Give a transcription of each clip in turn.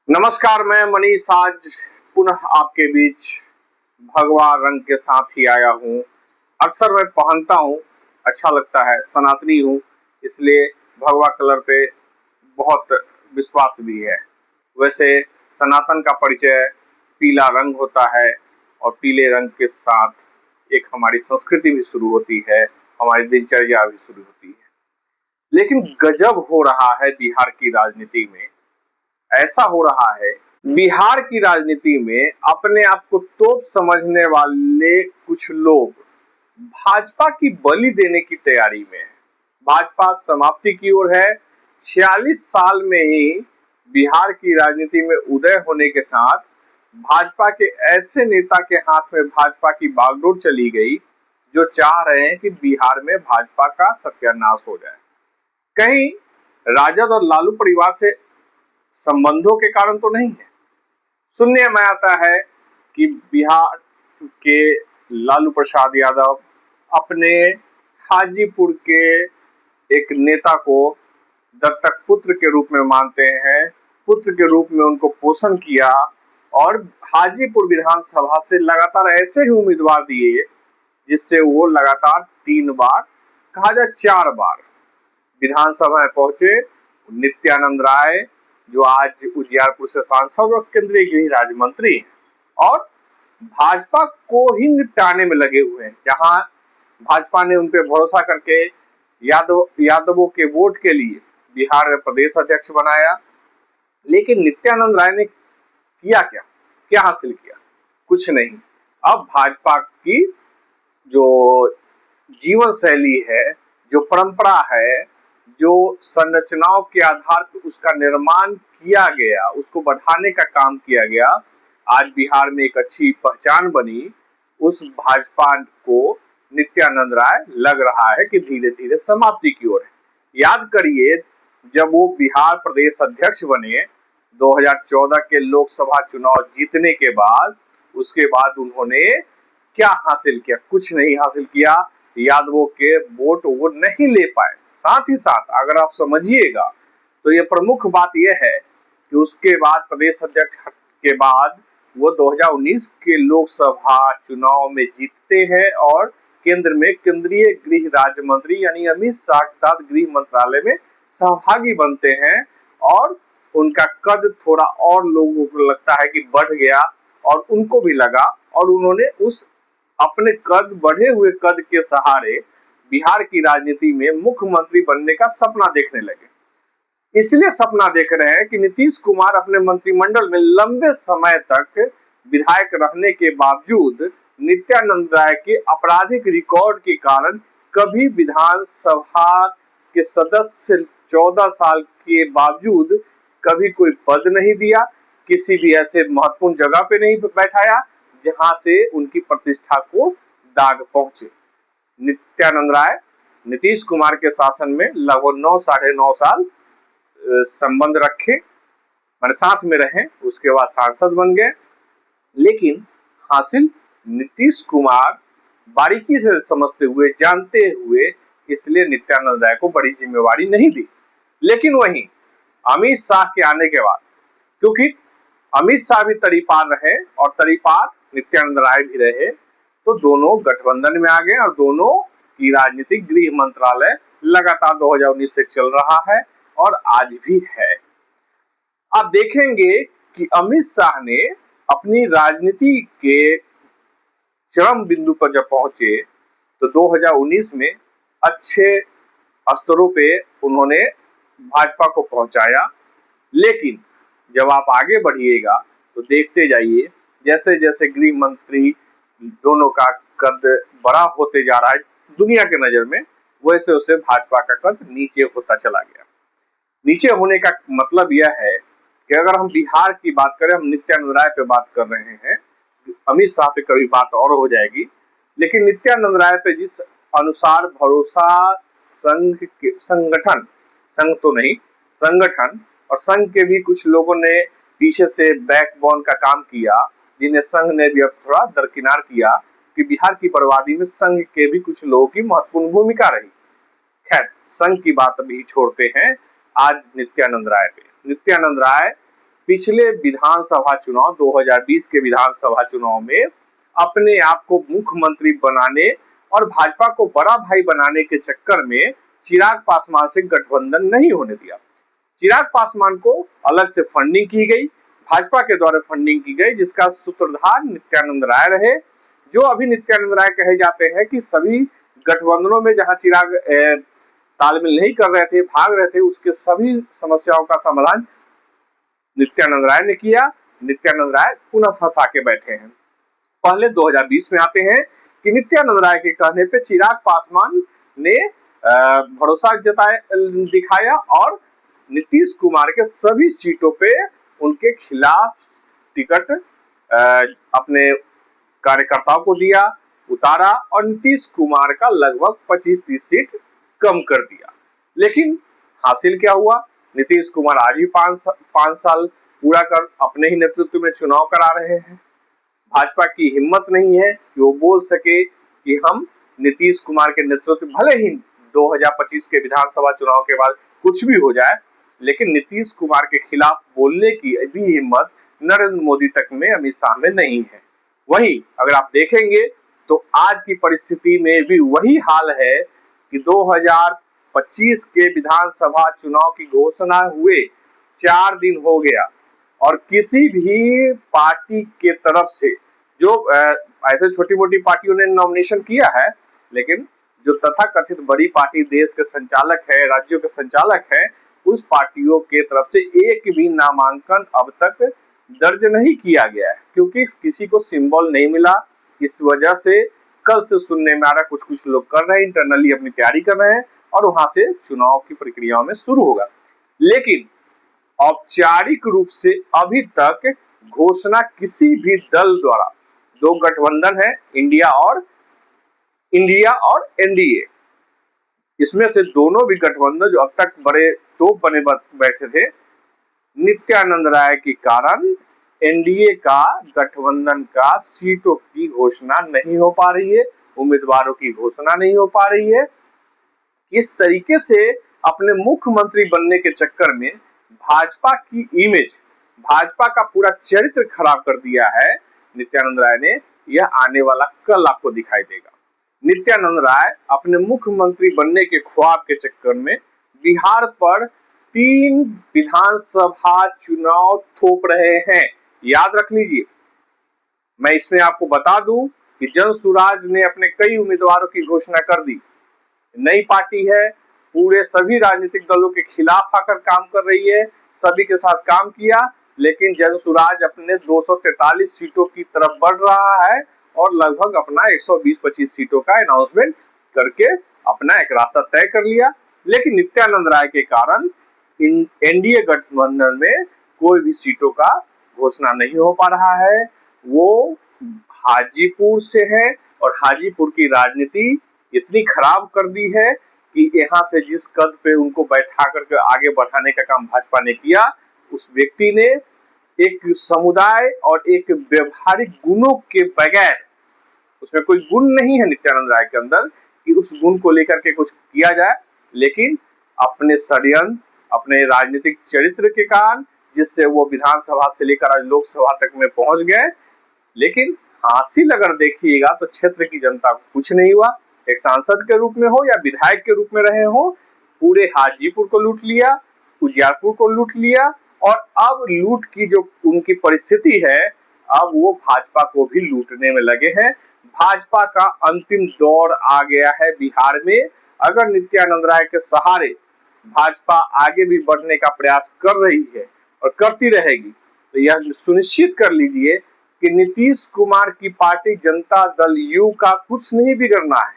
नमस्कार, मैं मनीष आज पुनः आपके बीच भगवा रंग के साथ ही आया हूँ। अक्सर मैं पहनता हूँ, अच्छा लगता है, सनातनी हूँ, इसलिए भगवा कलर पे बहुत विश्वास भी है। वैसे सनातन का परिचय पीला रंग होता है और पीले रंग के साथ एक हमारी संस्कृति भी शुरू होती है, हमारी दिनचर्या भी शुरू होती है। लेकिन गजब हो रहा है बिहार की राजनीति में। ऐसा हो रहा है बिहार की राजनीति में अपने आप को तोप समझने वाले कुछ लोग भाजपा की बलि देने की तैयारी में है। भाजपा समाप्ति की ओर है। 46 साल में ही बिहार की राजनीति में उदय होने के साथ भाजपा के ऐसे नेता के हाथ में भाजपा की बागडोर चली गई जो चाह रहे हैं कि बिहार में भाजपा का सत्यानाश हो जाए। कहीं राजद और लालू परिवार से संबंधों के कारण तो नहीं है। सुनने में आता है कि बिहार के लालू प्रसाद यादव अपने हाजीपुर के एक नेता को दत्तक पुत्र के रूप में मानते हैं, पुत्र के रूप में उनको पोषण किया और हाजीपुर विधानसभा से लगातार ऐसे ही उम्मीदवार दिए जिससे वो लगातार 3 बार, कहा जाए 4 बार विधानसभा में पहुंचे। नित्यानंद राय जो आज उजियारपुर से सांसद और केंद्रीय गृह राज्य मंत्री हैं और भाजपा को ही निपटाने में लगे हुए हैं। जहां भाजपा ने उन पे भरोसा करके यादवों के वोट के लिए बिहार में प्रदेश अध्यक्ष बनाया, लेकिन नित्यानंद राय ने किया क्या हासिल किया? कुछ नहीं। अब भाजपा की जो जीवन शैली है, जो परंपरा है, जो संरचनाओं के आधार पर उसका निर्माण किया गया, उसको बढ़ाने का काम किया गया, आज बिहार में एक अच्छी पहचान बनी। उस भाजपा को नित्यानंद राय लग रहा है कि धीरे धीरे समाप्ति की ओर है। याद करिए, जब वो बिहार प्रदेश अध्यक्ष बने 2014 के लोकसभा चुनाव जीतने के बाद, उसके बाद उन्होंने क्या हासिल किया? कुछ नहीं हासिल किया। यादवों के वोट वो नहीं ले पाए। साथ ही साथ अगर आप समझिएगा तो ये प्रमुख बात यह है कि उसके बाद प्रदेश अध्यक्ष के बाद वो 2019 के लोकसभा चुनाव में जीतते हैं और केंद्र में केंद्रीय गृह राज्य मंत्री यानी अमित शाह के साथ गृह मंत्रालय में सहभागी बनते हैं और उनका कद थोड़ा और लोगों को लगता है कि बढ़ गया और उनको भी लगा और उन्होंने उस अपने बढ़े हुए कद के सहारे बिहार की राजनीति में मुख्यमंत्री बनने का सपना देखने लगे। इसलिए सपना देख रहे हैं कि नीतीश कुमार अपने मंत्रिमंडल में लंबे समय तक विधायक रहने के बावजूद नित्यानंद राय के आपराधिक रिकॉर्ड के कारण कभी विधानसभा के सदस्य 14 साल के बावजूद कभी कोई पद नहीं दिया, किसी भी ऐसे महत्वपूर्ण जगह पे नहीं बैठाया जहां से उनकी प्रतिष्ठा को दाग पहुंचे। नित्यानंद राय नीतीश कुमार के शासन में लगभग 9-9.5 साल संबंध रखे, मैंने साथ में रहे, उसके बाद सांसद बन गए, लेकिन हासिल नीतीश कुमार बारीकी से समझते हुए, जानते हुए, इसलिए नित्यानंद राय को बड़ी जिम्मेवारी नहीं दी। लेकिन वहीं अमित शाह के आने के बाद, क्योंकि अमित शाह भी तरीपार रहे और तरीपार नित्यानंद राय भी रहे, तो दोनों गठबंधन में आ गए और दोनों की राजनीतिक गृह मंत्रालय लगातार 2019 से चल रहा है और आज भी है। आप देखेंगे कि अमित शाह ने अपनी राजनीति के चरम बिंदु पर जब पहुंचे तो 2019 में अच्छे स्तरों पे उन्होंने भाजपा को पहुंचाया, लेकिन जब आप आगे बढ़िएगा तो देखते जाइए जैसे जैसे गृह मंत्री दोनों का कद बड़ा होते जा रहा है दुनिया के नजर में, वैसे वैसे भाजपा का कद नीचे होता चला गया। नीचे होने का मतलब यह है कि अगर हम बिहार की बात करें, हम नित्यानंद राय पे बात कर रहे हैं, अमित शाह पे कभी बात और हो जाएगी, लेकिन नित्यानंद राय पे जिस अनुसार भरोसा संगठन और संघ के भी कुछ लोगों ने पीछे से बैकबोन का काम किया, जिन्हें संघ ने भी अब थोड़ा दरकिनार किया कि बिहार की बर्बादी में संघ के भी कुछ लोगों की महत्वपूर्ण भूमिका रही। खैर, संघ की बात अभी छोड़ते हैं, आज नित्यानंद राय पे। नित्यानंद राय पिछले विधानसभा चुनाव 2020 के विधानसभा चुनाव में अपने आप को मुख्यमंत्री बनाने और भाजपा को बड़ा भाई बनाने के चक्कर में चिराग पासवान से गठबंधन नहीं होने दिया। चिराग पासवान को अलग से फंडिंग की गई, भाजपा के द्वारा फंडिंग की गई, जिसका सूत्रधार नित्यानंद राय रहे, जो अभी नित्यानंद राय कहे जाते हैं कि सभी गठबंधनों में जहां चिराग तालमेल नहीं कर रहे थे, भाग रहे थे, उसके सभी समस्याओं का समाधान नित्यानंद राय ने किया। नित्यानंद राय पुनः फंसा के बैठे हैं। पहले 2020 में आते हैं कि नित्यानंद राय के कहने पे चिराग पासवान ने भरोसा दिखाया और नीतीश कुमार के सभी सीटों पे उनके खिलाफ टिकट अपने कार्यकर्ताओं को दिया, उतारा और नीतीश कुमार का लगभग 25-30 सीट कम कर दिया। लेकिन हासिल क्या हुआ? नीतीश कुमार आज भी 5 साल पूरा कर अपने ही नेतृत्व में चुनाव करा रहे हैं। भाजपा की हिम्मत नहीं है कि वो बोल सके कि हम नीतीश कुमार के नेतृत्व, भले ही 2025 के विधानसभा चुनाव के बाद कुछ भी हो जाए, लेकिन नीतीश कुमार के खिलाफ बोलने की भी हिम्मत नरेंद्र मोदी तक में, अमित शाह में नहीं है। वही अगर आप देखेंगे तो आज की परिस्थिति में भी वही हाल है कि 2025 के विधानसभा चुनाव की घोषणा हुए 4 दिन हो गया और किसी भी पार्टी के तरफ से, जो ऐसे छोटी मोटी पार्टियों ने नॉमिनेशन किया है, लेकिन जो तथाकथित बड़ी पार्टी देश के संचालक है, राज्यों के संचालक है, उस पार्टियों के तरफ से एक भी नामांकन अब तक दर्ज नहीं किया गया है, क्योंकि किसी को सिंबल नहीं मिला। इस वजह से कल से सुनने में आ रहा, कुछ लोग कर रहे हैं, इंटरनली अपनी तैयारी कर रहे हैं और वहां से चुनाव की प्रक्रियाओं में शुरू होगा। लेकिन औपचारिक रूप से अभी तक घोषणा किसी भी दल द्वारा, 2 गठबंधन है, इंडिया और एनडीए, इसमें से दोनों भी गठबंधन जो अब तक बड़े तोप बने बैठे थे, नित्यानंद राय के कारण एनडीए का गठबंधन का सीटों की घोषणा नहीं हो पा रही है, उम्मीदवारों की घोषणा नहीं हो पा रही है। किस तरीके से अपने मुख्यमंत्री बनने के चक्कर में भाजपा की इमेज, भाजपा का पूरा चरित्र खराब कर दिया है नित्यानंद राय ने, यह आने वाला कल आपको दिखाई देगा। नित्यानंद राय अपने मुख्यमंत्री बनने के ख्वाब के चक्कर में बिहार पर 3 विधानसभा चुनाव थोप रहे हैं। याद रख लीजिए। मैं इसमें आपको बता दूं कि जनसुराज ने अपने कई उम्मीदवारों की घोषणा कर दी। नई पार्टी है, पूरे सभी राजनीतिक दलों के खिलाफ आकर काम कर रही है, सभी के साथ काम किया, लेकिन जनसुराज अपने 243 सीटों की तरफ बढ़ रहा है और लगभग अपना 120-25 सीटों का अनाउंसमेंट करके अपना एक रास्ता तय कर लिया। लेकिन नित्यानंद राय के कारण एनडीए गठबंधन में कोई भी सीटों का घोषणा नहीं हो पा रहा है। वो हाजीपुर से है और हाजीपुर की राजनीति इतनी खराब कर दी है कि यहाँ से जिस कद पे उनको बैठा करके आगे बढ़ाने का काम भाजपा ने किया, उस व्यक्ति ने एक समुदाय और एक व्यवहारिक गुणों के बगैर, उसमें कोई गुण नहीं है नित्यानंद राय के अंदर कि उस गुण को लेकर के कुछ किया जाए, लेकिन अपने षड्यंत्र, अपने राजनीतिक चरित्र के कारण, जिससे वो विधानसभा से लेकर आज लोकसभा तक में पहुंच गए। लेकिन हासिल अगर देखिएगा तो क्षेत्र की जनता को कुछ नहीं हुआ। एक सांसद के रूप में हो या विधायक के रूप में रहे हो, पूरे हाजीपुर को लूट लिया, उजियारपुर को लूट लिया और अब लूट की जो उनकी परिस्थिति है, अब वो भाजपा को भी लूटने में लगे हैं। भाजपा का अंतिम दौर आ गया है बिहार में। अगर नित्यानंद राय के सहारे भाजपा आगे भी बढ़ने का प्रयास कर रही है और करती रहेगी, तो यह सुनिश्चित कर लीजिए कि नीतीश कुमार की पार्टी जनता दल यू का कुछ नहीं बिगड़ना है,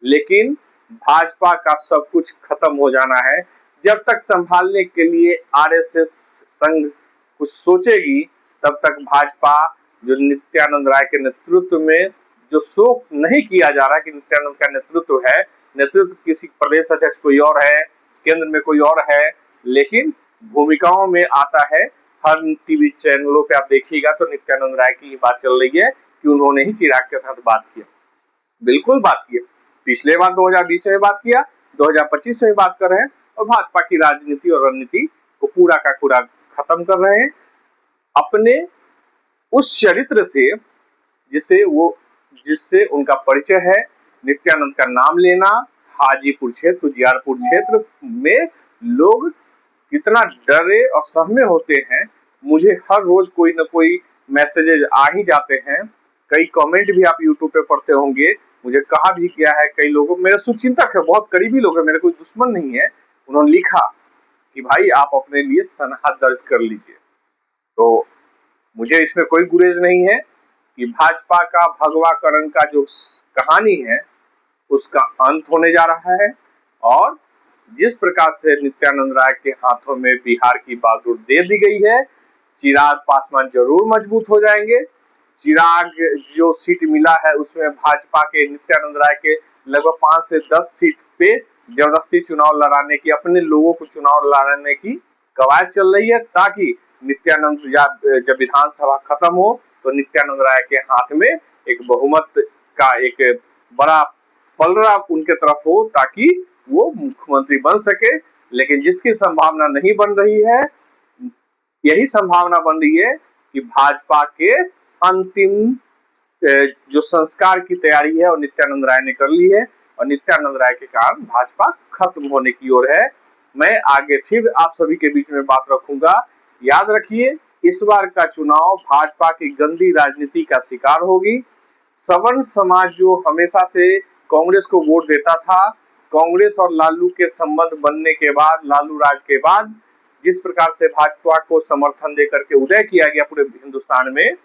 लेकिन भाजपा का सब कुछ खत्म हो जाना है। जब तक संभालने के लिए आरएसएस संघ कुछ सोचेगी, तब तक भाजपा जो नित्यानंद राय के नेतृत्व में, जो शोक नहीं किया जा रहा कि नित्यानंद का नेतृत्व है, नेतृत्व किसी प्रदेश अध्यक्ष कोई और है, केंद्र में कोई और है, लेकिन भूमिकाओं में आता है। हर टीवी चैनलों पे आप देखिएगा तो नित्यानंद राय की बात चल रही है कि उन्होंने ही चिराग के साथ बात किया। बिल्कुल बात किया, पिछले बार 2020 में बात किया, 2025 में बात कर रहे हैं और भाजपा की राजनीति और रणनीति को पूरा का पूरा खत्म कर रहे हैं। अपने उस चरित्र से जिससे उनका परिचय है। नित्यानंद का नाम लेना, हाजीपुर क्षेत्र, उजियारपुर क्षेत्र में लोग कितना डरे और सहमे होते हैं। मुझे हर रोज कोई न कोई मैसेजेज आ ही जाते हैं। कई कमेंट भी आप यूट्यूब पे पढ़ते होंगे। मुझे कहा भी गया है, कई लोगों, मेरे शुभचिंतक है, बहुत करीबी लोग हैं, मेरे कोई दुश्मन नहीं है, उन्होंने लिखा कि भाई आप अपने लिए सनहा दर्ज कर लीजिए। तो मुझे इसमें कोई गुरेज नहीं है कि भाजपा का भगवाकरण का जो कहानी है उसका अंत होने जा रहा है। और जिस प्रकार से नित्यानंद राय के हाथों में बिहार की बागडोर दे दी गई है, चिराग पासवान जरूर मजबूत हो जाएंगे। चिराग जो सीट मिला है उसमें भाजपा के नित्यानंद राय के लगभग 5 से 10 सीट पे जबरदस्ती चुनाव लड़ाने की, अपने लोगों को चुनाव लड़ाने की कवायद चल रही है, ताकि नित्यानंद जब विधानसभा खत्म हो तो नित्यानंद राय के हाथ में एक बहुमत का एक बड़ा पलड़ा उनके तरफ हो, ताकि वो मुख्यमंत्री बन सके। लेकिन जिसकी संभावना नहीं बन रही है, यही संभावना बन रही है कि भाजपा के अंतिम जो संस्कार की तैयारी है और नित्यानंद राय ने कर ली है, और नित्यानंद राय के कारण भाजपा खत्म होने की ओर है। मैं आगे फिर आप सभी के बीच में बात रखूंगा। याद रखिए, इस बार का चुनाव भाजपा की गंदी राजनीति का शिकार होगी। सवर्ण समाज जो हमेशा से कांग्रेस को वोट देता था, कांग्रेस और लालू के संबंध बनने के बाद, लालू राज के बाद जिस प्रकार से भाजपा को समर्थन देकर के उदय किया गया पूरे हिंदुस्तान में,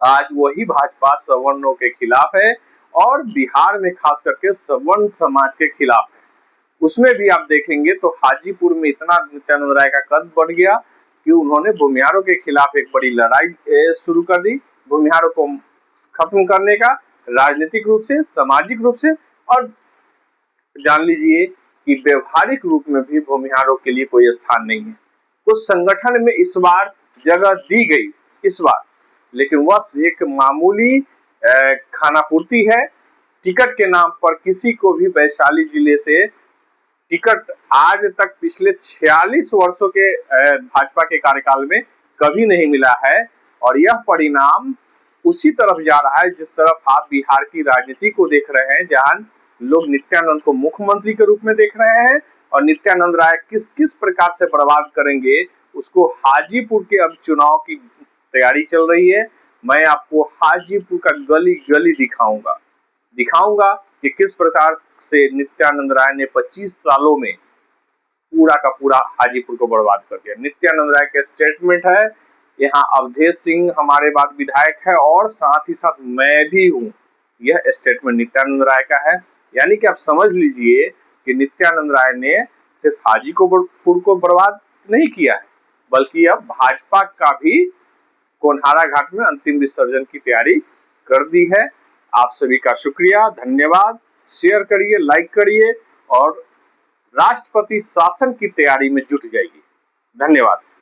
आज वही भाजपा सवर्णों के खिलाफ है और बिहार में खास करके सवर्ण समाज के खिलाफ है। उसमें भी आप देखेंगे तो हाजीपुर में इतना नित्यानंद राय का कद बढ़ गया कि उन्होंने भूमिहारों के खिलाफ एक बड़ी लड़ाई शुरू कर दी, भूमिहारों को खत्म करने का, राजनीतिक रूप से, सामाजिक रूप से, और जान लीजिए कि व्यवहारिक रूप में भी भूमिहारों के लिए कोई स्थान नहीं है। कुछ संगठन में इस बार जगह दी गई इस बार, लेकिन वह एक मामूली खानापूर्ति है। टिकट के नाम पर किसी को भी वैशाली जिले से टिकट आज तक पिछले 46 वर्षों के भाजपा के कार्यकाल में कभी नहीं मिला है। और यह परिणाम उसी तरफ जा रहा है जिस तरफ आप बिहार की राजनीति को देख रहे हैं, जहां लोग नित्यानंद को मुख्यमंत्री के रूप में देख रहे हैं और नित्यानंद राय किस किस प्रकार से बर्बाद करेंगे उसको हाजीपुर के अब चुनाव की तैयारी चल रही है। मैं आपको हाजीपुर का गली गली दिखाऊंगा कि किस प्रकार से नित्यानंद राय ने 25 सालों में पूरा का पूरा हाजीपुर को बर्बाद कर दिया। नित्यानंद राय का स्टेटमेंट है, यहाँ अवधेश सिंह हमारे बाद विधायक है और साथ ही साथ मैं भी हूँ, यह स्टेटमेंट नित्यानंद राय का है। यानी कि आप समझ लीजिए कि नित्यानंद राय ने सिर्फ हाजीपुर को बर्बाद नहीं किया है, बल्कि अब भाजपा का भी कोनहारा घाट में अंतिम विसर्जन की तैयारी कर दी है। आप सभी का शुक्रिया, धन्यवाद। शेयर करिए, लाइक करिए और राष्ट्रपति शासन की तैयारी में जुट जाइए। धन्यवाद।